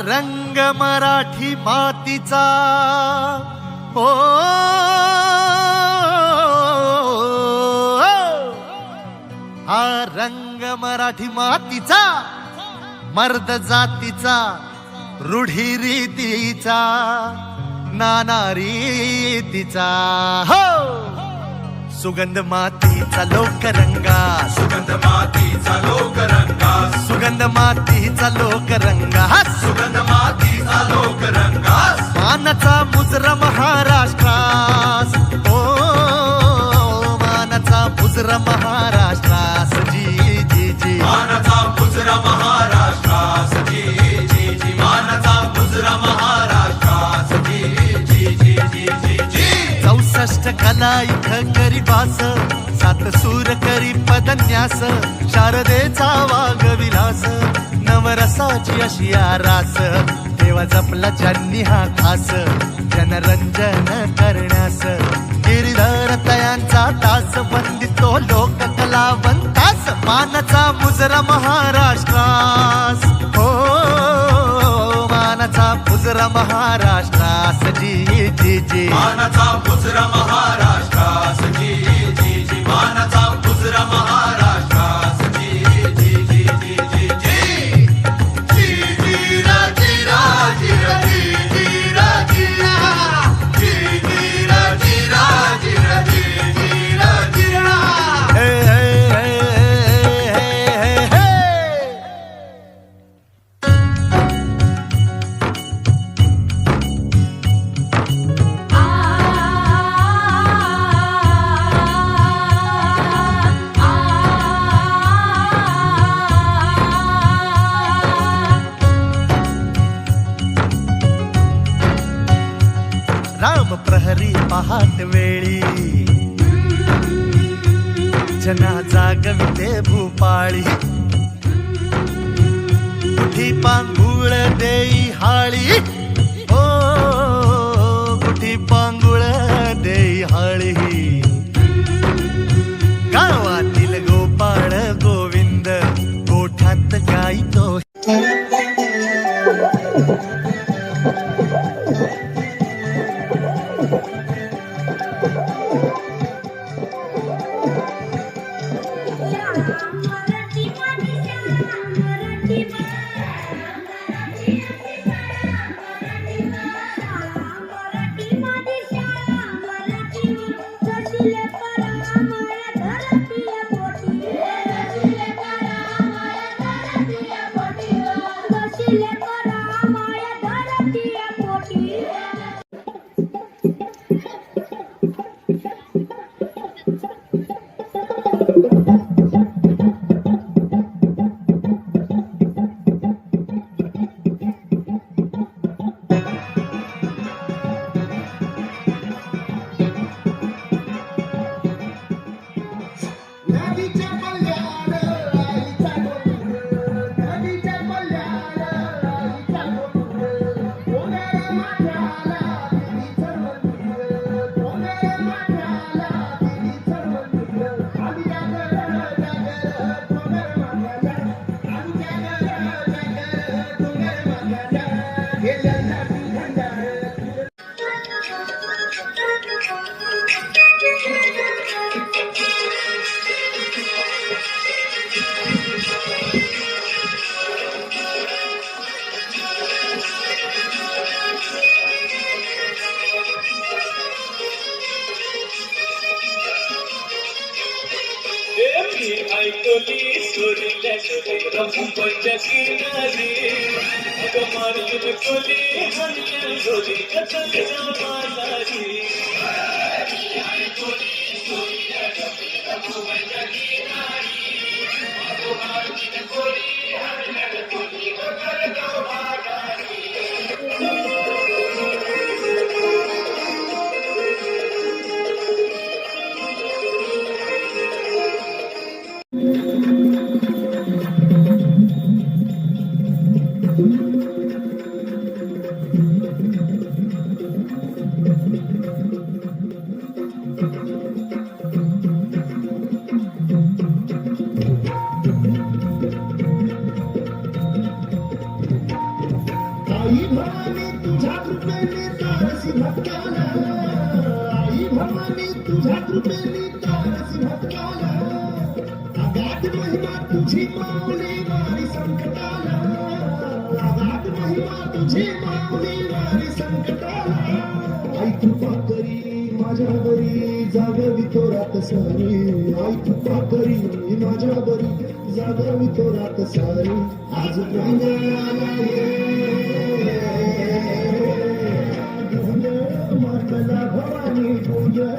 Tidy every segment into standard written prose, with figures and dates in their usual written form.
रंग मराठी मातीचा ओ हा रंग मराठी मातीचा मर्द जातीचा रूढी रीतीचा नाना रीतीचा हो सुगंध मातीचा लोकरंगा सुगंध मातीचा लोकरंगा सुगंध मातीचा लोकरंगा सुगंध मातीचा लोकरंगा मानाचा मुजरा महाराष्ट्रास ओ मानाचा मुजरा महाराष्ट्रास जी जी जी मानाचा मुजरा महाराष्ट्रास जी जी जी मानाचा मुजरा महाराष्ट्रास जी जी जी जी जी जी 64 कला इथं करी वास 7 सूर करी पदन्यास शारदेचा वाग विलास नवरसाची अशी आरास देवा जपला ज्यांनी हा खास जनरंजन करण्यास गिरिधर तयांचा तास वंदितो लोक कलावंतास मानाचा मुजरा महाराष्ट्रास हो मानाचा मुजरा महाराष्ट्रास जी जी जी मानाचा मुजरा महाराष्ट्रास जी जी जी मानाचा मुजरा महाराष्ट्रास जी जी जी जी जी जी जी जी रा जी रा जी रा जी जी रा जी रा जी जी रा जी रा जी रा जी जी रा जी रा हे हे हे हे हे राम प्रहरी पहाट वेळी जना जागविते भूपाळी कुठी पांगुळ देई हाळी ओ कुठी पांगुळ देई हाळी गावातील गोपाळ गोविंद गोठ्यात गायतो ऐकली सोरील्या शरीर मुंबईच्या किनारी अगं मारून खोली हल्ल्या झोरी कथलच्या बाजारी ऐकली सोरील्या शरीर मुंबईच्या किनारी अगं मारून खोली हल्ल्या झोरी कथलच्या बाजारी आई भवानी तुझ्या कृपेने तारसी भक्ताला, आई भवानी तुझ्या कृपेने तारसी भक्ताला, अगाध महिमा तुझी माऊली वारी संकटाला, अगाध महिमा तुझी माऊली वारी संकटाला. आई कृपा करी माझ्यावरी जागवी तो रात सारी, आई कृपा करी माझ्यावरी जागवी तो रात सारी. आज मंगळाला मातला भवानी पूजया.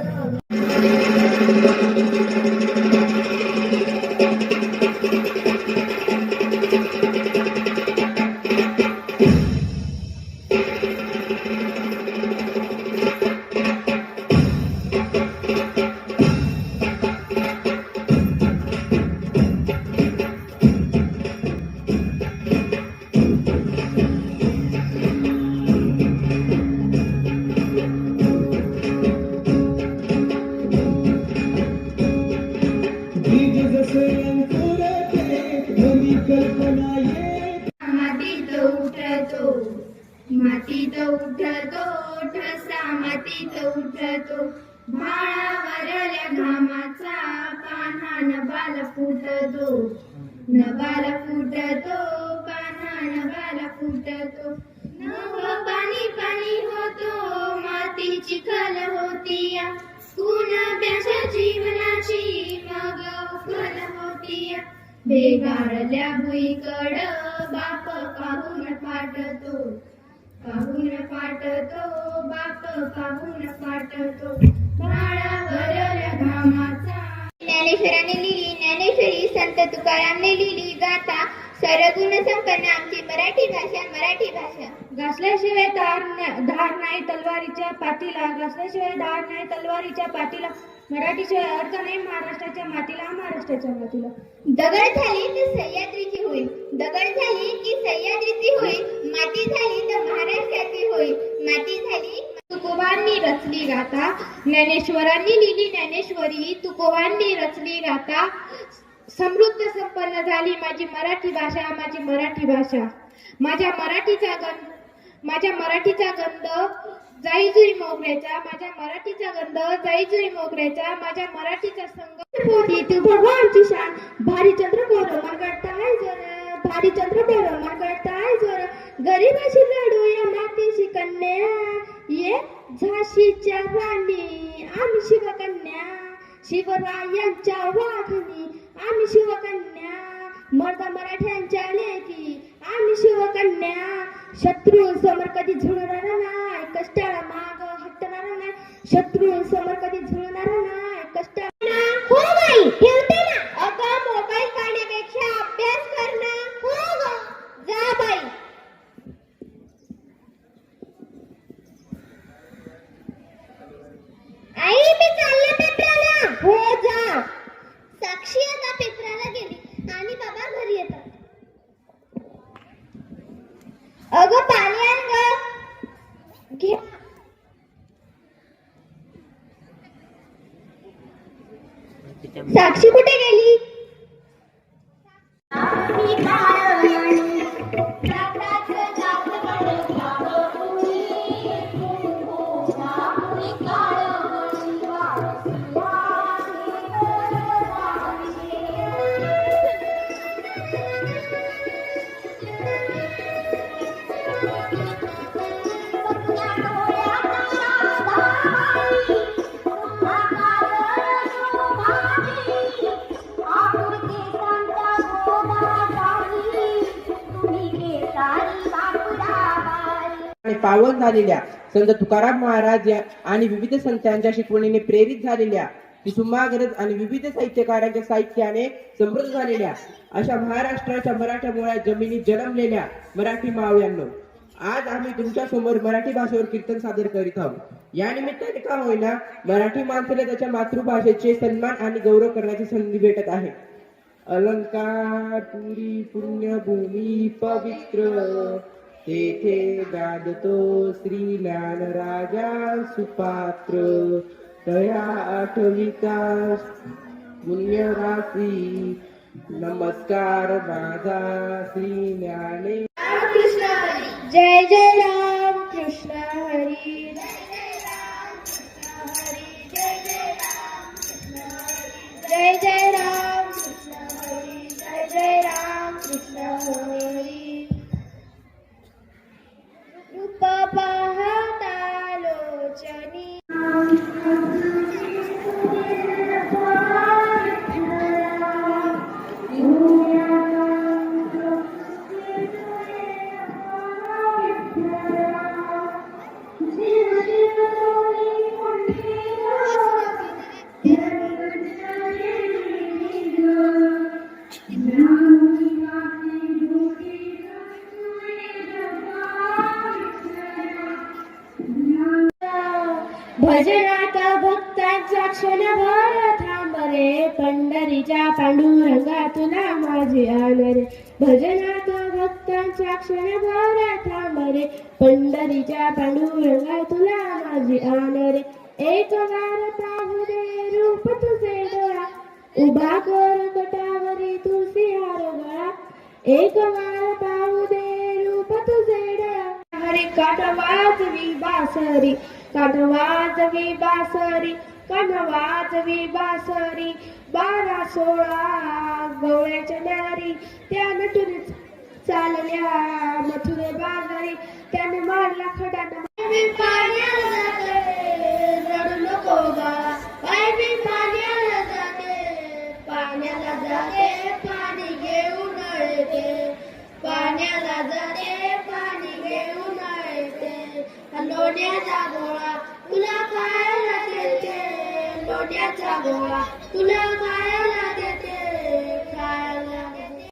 मातीत उठतो ठसा, मातीत उठतो भाळावरल्या घामाचा, कान्हा नभाला फुटतो, नभाला फुटतो कान्हा नभाला फुटतो. नभ पाणी पाणी होतो, माती चिखल होतीया, कुणाब्याच्या जीवनाची मग उखल होतीया. भेगाळल्या भुईकड बाप पाहून फाटतो, पाहून फाटतो बाप पाहून फाटतो भाळावरल्या घामाचा. ज्ञानेश्वराने लिहिली ज्ञानेश्वरी, संत तुकारामने लिहिली गाथा, सरगुण संपन्न आमची मराठी भाषा, मराठी भाषा. घासल्याशिवाय धार नाही तलवारीच्या पाठीला, घासल्याशिवाय धार नाही तलवारीच्या पाठीला, मराठीशिवाय अर्थ नाही महाराष्ट्राच्या मातीला, महाराष्ट्राच्या मातीला. दगड झाली तर सह्याद्रीची होईल, दगड झाली की सह्याद्रीची होईल, माती झाली तर महाराष्ट्राची होईल, माती झाली. तुकोबांनी रचली गाथा, ज्ञानेश्वरांनी लिहिली ज्ञानेश्वरी, तुकोबांनी रचली गाथा. समृद्ध संपन्न झाली माझी मराठी भाषा, माझी मराठी भाषा. माझ्या मराठीचा गंध जाईजुई मोगऱ्याचा, माझ्या मराठीचा गंध जाईजुई मोगऱ्याचा, माझ्या मराठीचा संग होती तू भगवानची शान. भारी चंद्र कोर मनगडताय जोर, भारी चंद्र कोर मनगडताय जोर, गरीबाशी लढू या मातीशी कन्या, ये झाशीच्या राणी आम्ही शिवकन्या, शिवरायांच्या वाघिणी आम्ही शिवकन्या, मर्द मराठ्यांच्या लेकी आम्ही शिवकन्या. शत्रू समोर कधी झुळणार नाही, कष्टाला माग हटणार नाही, शत्रू समोर कधी झुळणार नाही, कष्टाला. हो बाई ठेवते ना. अगं मोबाईल पाहण्यापेक्षा अभ्यास करणं. हो ग जा बाई. आई मी चालले पेपराला. हो जा. साक्षी आता पेपराला गेली आणि बाबा घरी येतात. अगं पाणी आण ग. घे. साक्षी कुठे गेली? पावन झालेल्या संत तुकाराम महाराज आणि विविध संतांच्या शिकवणीने प्रेरित झालेल्या, सुसमाग्रज आणि विविध साहित्यकारांच्या साहित्याने समृद्ध झालेल्या अशा महाराष्ट्राच्या मराठा मुळात जमिनीत जन्मलेल्या मराठी मावळ्यांनो, आज आम्ही तुमच्या समोर मराठी भाषेवर कीर्तन सादर करीत आहोत. या निमित्ताने का होईना मराठी माणसाला त्याच्या मातृभाषेचे सन्मान आणि गौरव करण्याची संधी भेटत आहे. अलंकार पुरी पुण्यभूमी पवित्र, तेथे गाजतो श्री ज्ञान राजा सुपात्र, दया आठविता पुण्यराशी, नमस्कार माझा श्री ज्ञाने. कृष्ण जय जय राम कृष्ण हरी जय जय राम कृष्ण हरी जय जय राम कृष्ण हरी जय जय राम कृष्ण हरी जय जय राम कृष्ण हरी रूप पाहता लोचनी भजनात भक्तांचा क्षणभर थांब रे पंढरीच्या पांडुरंगा तुला माझे आण रे भजनात भक्तांचा क्षणभर थांब रे पंढरीच्या पांडुरंगा तुला माझे आण रे एक वार पाहू दे रूप तुझे डोळा उभा कर कटावरी तुळशी हार गळा एक वार पाहू दे रूप तुझे डोळा हरी काठ वाजवी बासरी काठ वाजवी बासरी काठ वाजवी बासरी 12-16 गवळ्याच्या नारी त्या नटून चालल्या मथुरे बाजारी त्याने मारला खडा पाण्याला जाते रडू नको बाळा मी पाण्याला जाते पाण्याला जाते पाणी घेऊन येते पाण्याला जाते पाणी घेऊन येते लोण्याचा गोळा तुला खायला देते लोण्याचा गोळा तुला खायला देते खायला देते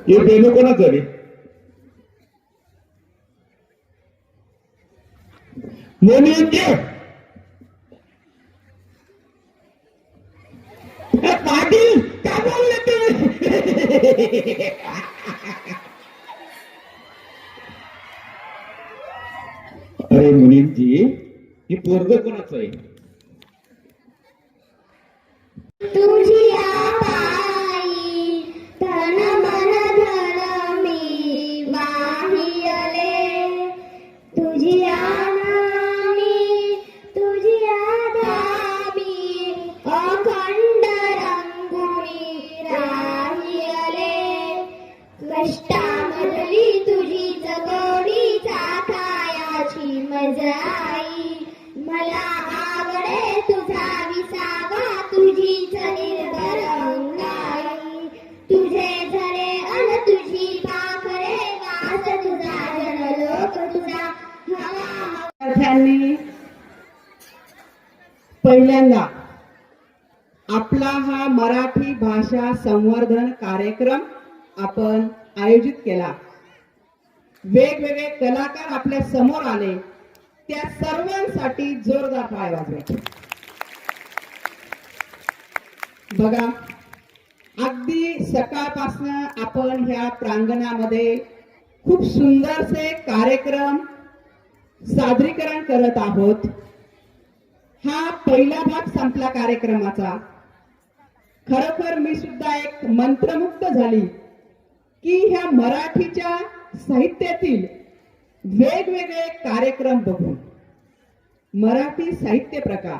हे बेनो कोणाचं रे मोनी पाटील काय बोलले तुम्ही अरे मुनीमजी हे पोरग कोणाचं आहे तुझी आई धन मन धन मी वाहियले तुझी आनामी तुझी आदामी अखंड रंगुणी राहियले कष्टामधली तुझी जगोडी चाखायाची मजाई मला आवडे तुझा विसावा तुझीच निर्भर अंगाई तुझे झरे अन तुझी पाखरे वास तुझा जनलोक तुझा हवा विद्यार्थ्यांनी पहिल्यांदा आपला हा मराठी भाषा संवर्धन कार्यक्रम आपण आयोजित केला वेगवेगळे कलाकार आपल्या समोर आले त्या सर्वांसाठी जोरदार पाय वाजले बघा अगदी सकाळपासून आपण ह्या प्रांगणामध्ये खूप सुंदरसे कार्यक्रम सादरीकरण करत आहोत हा पहिला भाग संपला कार्यक्रमाचा खरोखर मी सुद्धा एक मंत्रमुग्ध झाली की ह्या मराठीच्या साहित्यातील वेगवेगळे कार्यक्रम बघून मराठी साहित्य प्रकार